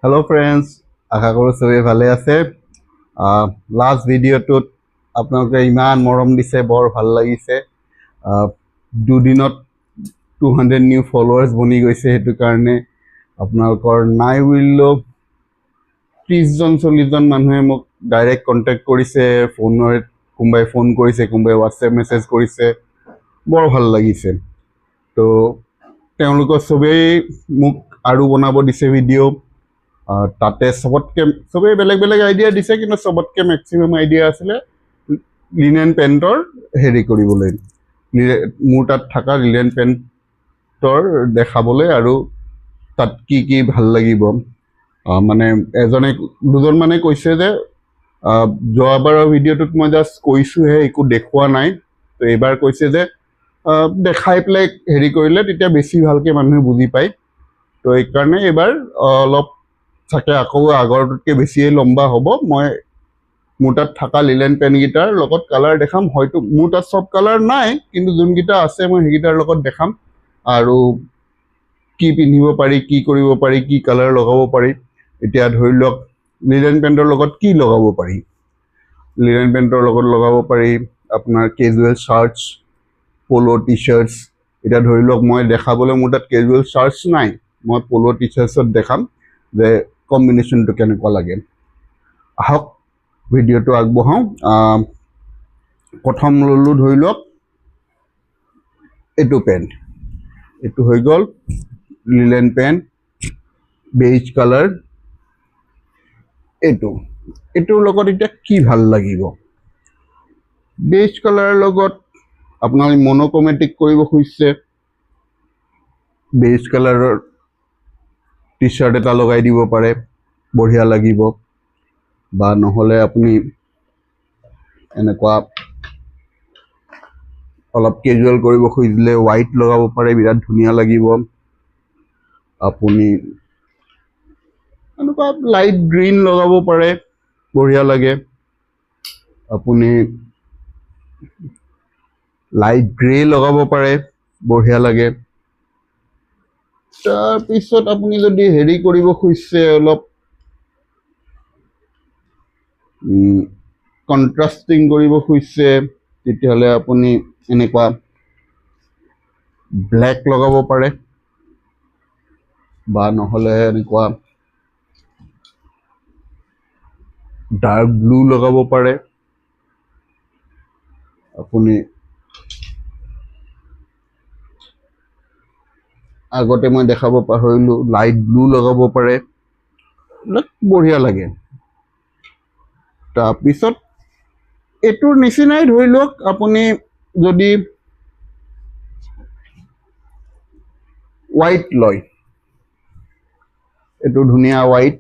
Hello friends आशा करो सबै ভালে আছে লাষ্ট ভিডিঅ'টোত আপোনালোকে ইমান মৰম দিছে বৰ ভাল লাগিছে দুদিনত 200 নিউ ফলোৱাৰ্ছ বনি গৈছে হেতু কাৰণে আপোনালোকৰ নাই বুলিলেও 30 জন 40 জন মানুহে মোক ডাইৰেক্ট কন্টাক্ট কৰিছে ফোনৰ কোনবাই ফোন কৰিছে কোনবাই WhatsApp মেছেজ কৰিছে বৰ ভাল লাগিছে তো তেওঁলোকৰ সবেই মোক আৰু বনাব দিছে ভিডিঅ' তাতে সবতকে সবেই বেলেগ বেলেগ আইডিয়া দিছে কিন্তু সবতকে ম্যাক্সিমাম আইডিয়া আছিলে লিনেন পেন্টৰ হেৰি কৰিবলৈ মোৰ তাত থকা লিনেন পেন্টৰ দেখাবলৈ আৰু তাত কি কি ভাল লাগিব মানে এজনে দুজন মানে কৈছে যে যোৱাবাৰৰ ভিডিঅ'টোত মই জাষ্ট কৈছোহে একো দেখুৱা নাই তো এইবাৰ কৈছে যে দেখাই পেলাই হেৰি কৰিলে তেতিয়া বেছি ভালকে মানুহে বুজি পায় তো এইকাৰণে এইবাৰ অলপ থাকে আকৌ আগৰটোতকে বেছিয়ে লম্বা হ'ব মই মোৰ তাত থকা লিনেন পেনকেইটাৰ লগত কালাৰ দেখাম হয়তো মোৰ তাত সব কালাৰ নাই কিন্তু যোনকেইটা আছে মই সেইকেইটাৰ লগত দেখাম আৰু কি পিন্ধিব পাৰি কি কৰিব পাৰি কি কালাৰ লগাব পাৰি এতিয়া ধৰি লওক লিনেন পেন্টৰ লগত কি লগাব পাৰি লিনেন পেন্টৰ লগত লগাব পাৰি আপোনাৰ কেজুৱেল শাৰ্টছ পোলো টি শাৰ্টছ এতিয়া ধৰি লওক মই দেখাবলৈ মোৰ তাত কেজুৱেল শাৰ্টছ নাই মই পোলো টি শাৰ্টছত দেখাম যে কম্বিনেশ্যনটো কেনেকুৱা লাগে আহক ভিডিঅ'টো আগবঢ়াওঁ প্ৰথম ললো ধৰি লওক এইটো পেণ্ট এইটো হৈ গ'ল লিনেন পেণ্ট বেজ কালাৰ এইটোৰ লগত এতিয়া কি ভাল লাগিব বেজ কালাৰৰ লগত আপোনালোকে মনোক্ৰমেটিক কৰিব খুজিছে বেজ কালাৰৰ টি শাৰ্ট এটা লগাই দিব পাৰে বঢ়িয়া লাগিব বা নহলে আপুনি এনেকুৱা অলপ কেজুৱেল কৰিব খুজিলে হোৱাইট লগাব পাৰে বিৰাট ধুনীয়া লাগিব আপুনি এনেকুৱা লাইট গ্ৰীণ লগাব পাৰে বঢ়িয়া লাগে আপুনি লাইট গ্ৰে লগাব পাৰে বঢ়িয়া লাগে তাৰপিছত আপুনি যদি হেৰি কৰিব খুজিছে অলপ কন্ট্ৰাষ্টিং কৰিব খুজিছে তেতিয়াহ'লে আপুনি এনেকুৱা ব্লেক লগাব পাৰে বা নহ'লে এনেকুৱা ডাৰ্ক ব্লু লগাব পাৰে আপুনি আগতে মই দেখাব পাহৰিলো লাইট ব্লু লগাব পাৰে বঢ়িয়া লাগে তাৰপিছত এইটোৰ নিচিনাই ধৰি লওক আপুনি যদি হোৱাইট লয় এইটো ধুনীয়া হোৱাইট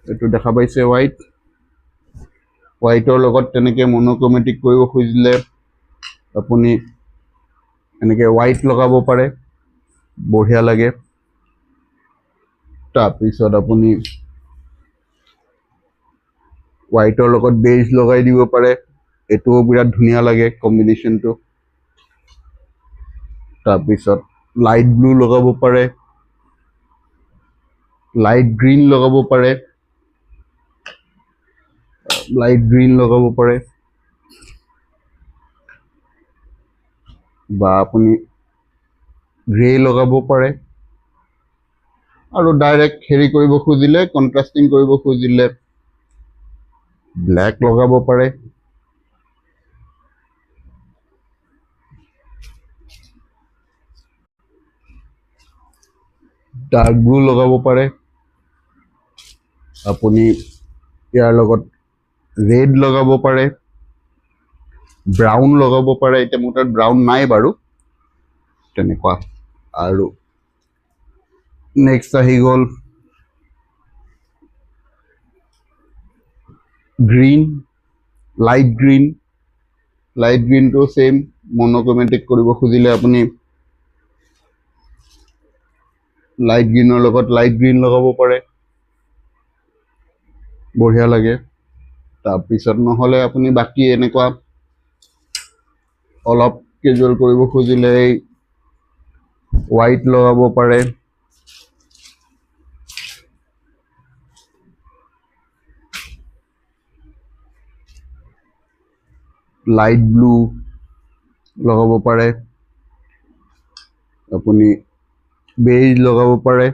এইটো দেখা পাইছে হোৱাইটৰ লগত তেনেকে মনোক্ৰমেটিক কৰিব খুজিলে আপুনি এনেকে হোৱাইট লগাব পাৰে বঢ়িয়া লাগে তাৰপিছত আপুনি হোৱাইটৰ লগত বেজ লগাই দিব পাৰে এইটোও বিৰাট ধুনীয়া লাগে কম্বিনেশ্যনটো তাৰপিছত লাইট ব্লু লগাব পাৰে লাইট গ্ৰীণ লগাব পাৰে বা আপুনি গ্ৰে লগাব পাৰে আৰু ডাইৰেক্ট হেৰি কৰিব খুজিলে কন্ট্ৰাষ্টিং কৰিব খুজিলে ব্লেক লগাব পাৰে ডাৰ্ক ব্লু লগাব পাৰে আপুনি ইয়াৰ লগত ৰেড লগাব পাৰে ব্ৰাউন লগাব পাৰে এতিয়া মোৰ তাত ব্ৰাউন নাই বাৰু তেনেকুৱা আৰু নেক্সট আহি গ'ল গ্ৰীণ লাইট গ্ৰীণটো সেম মনোক্ৰমেটিক কৰিব খুজিলে আপুনি লাইট গ্ৰীণৰ লগত লাইট গ্ৰীণ লগাব পাৰে বঢ়িয়া লাগে তাৰপিছত নহ'লে আপুনি বাকী এনেকুৱা অলপ কেজুৱেল কৰিব খুজিলে হোৱাইট লগাব পাৰে লাইট ব্লু লগাব পাৰে, আপুনি বেজ লগাব পাৰে,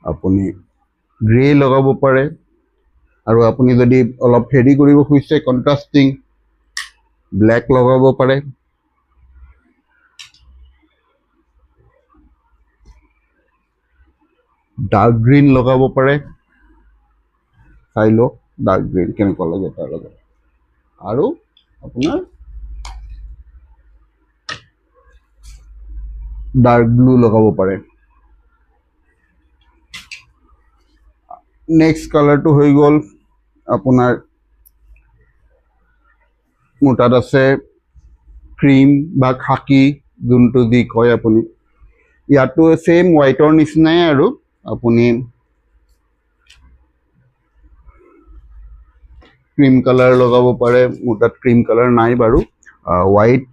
আপুনি গ্ৰে লগাব পাৰে, আৰু আপুনি যদি অলপ হেৰি কৰিব খুজিছে কন্ট্ৰাষ্টিং ব্লেক লগাব পাৰে। ডাৰ্ক গ্ৰীণ লগাব পাৰে, চাই লওক ডাৰ্ক গ্ৰীণ কেনেকুৱা লাগে তাৰ লগত। আৰু আপোনাৰ ডাৰ্ক ব্লু লগাব পাৰে। নেক্সট কালাৰটো হৈ গ'ল আপোনাৰ, মোৰ তাত আছে ক্ৰীম বা খাকী, যোনটো যি কয় আপুনি। ইয়াতো ছেইম হোৱাইটৰ নিচিনাই, আৰু আপুনি ক্ৰীম কালাৰ লগাব পাৰে। মোৰ তাত ক্ৰীম কালাৰ নাই বাৰু, হোৱাইট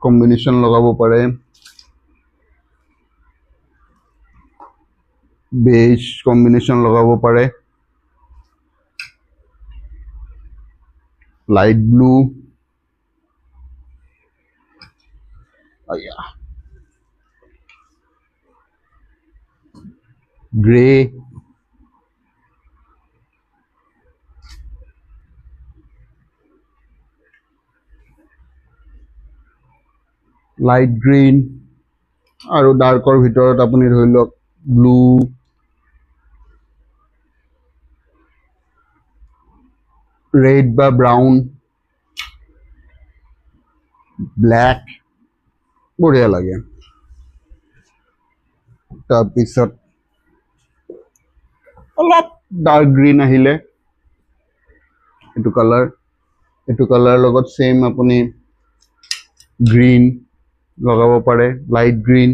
কম্বিনেশ্যন লগাব পাৰে, বেজ কম্বিনেশ্যন লগাব পাৰে, light blue, grey, light green, আৰু ডাৰ্কৰ ভিতৰত আপুনি ধৰি লওক ব্লু, ৰেড বা ব্ৰাউন, ব্লেক, বঢ়িয়া লাগে। তাৰপিছত অলপ ডাৰ্ক গ্ৰীণ আহিলে, এইটো কালাৰ লগত ছেইম আপুনি গ্ৰীণ লগাব পাৰে, লাইট গ্ৰীণ,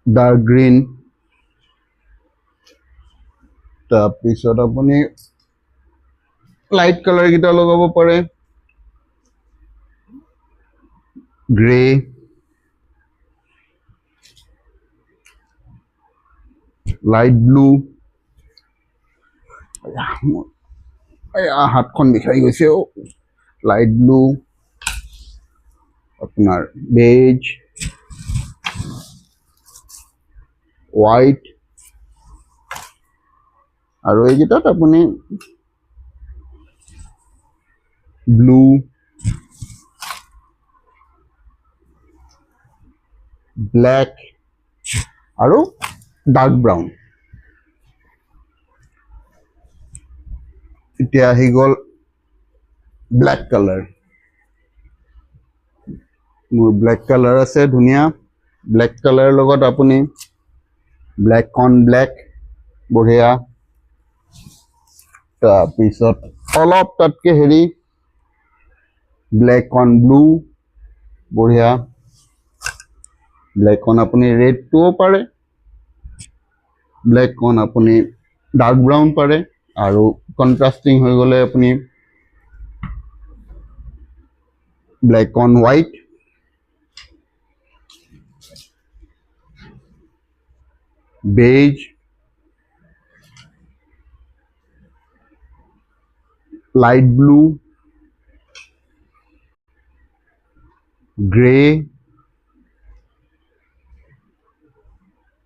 ডাৰ্ক গ্ৰীণ। তাৰপিছত আপুনি লাইট কালাৰ কেইটা লগাব পাৰে, গ্ৰে, লাইট ব্লু, হাতখন বিষাই গৈছে, লাইট ব্লু, আপোনাৰ বেজ, হোৱাইট, আৰু এইকেইটাত আপুনি ব্লু, ব্লেক, আৰু ডাৰ্ক ব্ৰাউন। এতিয়া আহি গ'ল ব্লেক কালাৰ। মোৰ ব্লেক কালাৰ আছে ধুনীয়া। ব্লেক কালাৰ লগত আপুনি ব্লেক অন ব্লেক, বঢ়িয়া। তাৰপিছত অলপ তাতকে হেৰি, ব্লেক অন ব্লু, বঢ়িয়া। ব্লেক অন আপুনি ৰেডটোও পাৰে, ব্লেক অন আপুনি ডাৰ্ক ব্ৰাউন পাৰে, আৰু কন্ট্ৰাষ্টিং হৈ গ'লে আপুনি ব্লেক অন হোৱাইট, বেজ, light blue, grey,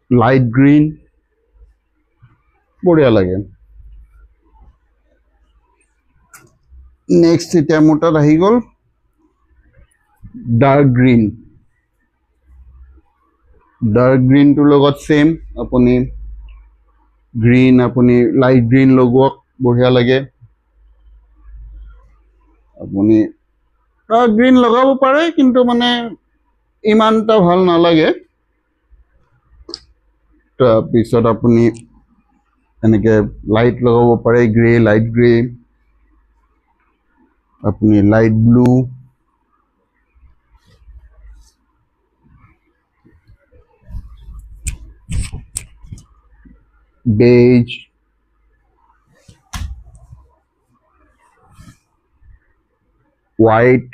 light green, বঢ়িয়া লাগে। নেক্সট এতিয়া মোৰ তাত আহি গ'ল ডাৰ্ক গ্ৰীণ। ডাৰ্ক গ্ৰীণটোৰ লগত ছেইম আপুনি গ্ৰীণ, আপুনি লাইট গ্ৰীণ লগোৱাক, বঢ়িয়া লাগে। আপুনি ডাৰ্ক গ্ৰীণ লগাব পাৰে, কিন্তু মানে ইমান এটা ভাল নালাগে। তাৰপিছত আপুনি এনেকে লাইট লগাব পাৰে, গ্ৰে, লাইট গ্ৰে, আপুনি লাইট ব্লু, বেজ, হোৱাইট,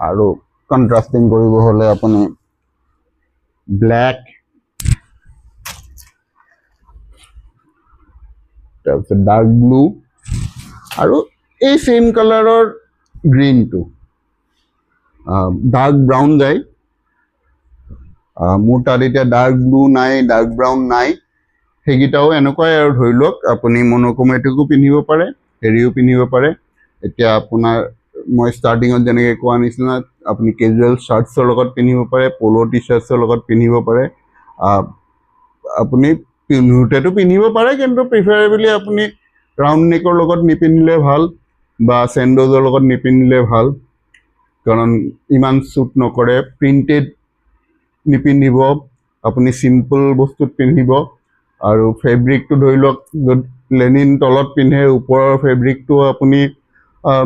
আৰু কন্ট্ৰাস্টিং কৰিব হলে আপুনি ব্ল্যাক তাৰপিছত ডাৰ্ক ব্লু আৰু এই সেম কালাৰৰ গ্ৰীনটো ডাৰ্ক ব্ৰাউন যায় মোৰ তাত এতিয়া ডাৰ্ক ব্লু নাই ডাৰ্ক ব্ৰাউন নাই সেইকেইটাও এনেকুৱাই আৰু ধৰি লওক আপুনি মনোক্ৰোমেটিকো পিন্ধিব পাৰে হেৰিও পিন্ধিব পাৰে এতিয়া আপোনাৰ মই ষ্টাৰ্টিঙত যেনেকৈ কোৱা নিচিনা আপুনি কেজুৱেল শ্বাৰ্টছৰ লগত পিন্ধিব পাৰে প'ল' টি শ্বাৰ্টছৰ লগত পিন্ধিব পাৰে আপুনি পিন্ধোতেতো পিন্ধিব পাৰে কিন্তু প্ৰিফাৰেবলি আপুনি ৰাউণ্ড নেকৰ লগত নিপিন্ধিলে ভাল বা চেণ্ডোজৰ লগত নিপিন্ধিলে ভাল কাৰণ ইমান শ্বুট নকৰে প্ৰিণ্টেড নিপিন্ধিব আপুনি চিম্পল বস্তুত পিন্ধিব আৰু ফেব্ৰিকটো ধৰি লওক লেনিন তলত পিন্ধে ওপৰৰ ফেব্ৰিকটো আপুনি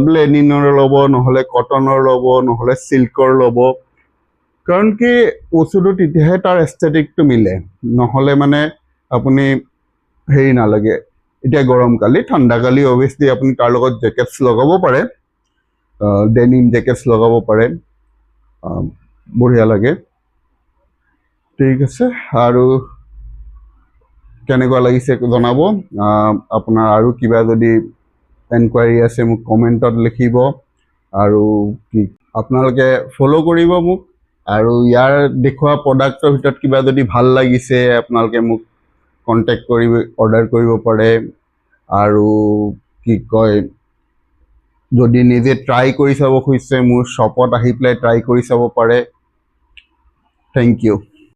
লেনিনৰ ল'ব নহ'লে কটনৰ ল'ব নহ'লে চিল্কৰ ল'ব কাৰণ কি বস্তুটো তেতিয়াহে তাৰ এস্থেটিকটো মিলে নহ'লে মানে আপুনি হেৰি নালাগে এতিয়া গৰমকালি ঠাণ্ডাকালি অভিয়াছলি আপুনি তাৰ লগত জেকেটছ লগাব পাৰে ডেনিম জেকেটছ লগাব পাৰে বঢ়িয়া লাগে ঠিক আছে আৰু কেনেকুৱা লাগিছে জনাব আপোনাৰ আৰু কিবা যদি এনকুৱাৰী আছে মোক কমেণ্টত লিখিব আৰু কি আপোনালোকে ফ'ল' কৰিব মোক আৰু ইয়াৰ দেখুওৱা প্ৰডাক্টৰ ভিতৰত কিবা যদি ভাল লাগিছে আপোনালোকে মোক কণ্টেক্ট কৰি অৰ্ডাৰ কৰিব পাৰে আৰু কি কয় যদি নিজে ট্ৰাই কৰি চাব খুজিছে মোৰ শ্বপত আহি পেলাই ট্ৰাই কৰি চাব পাৰে থেংক ইউ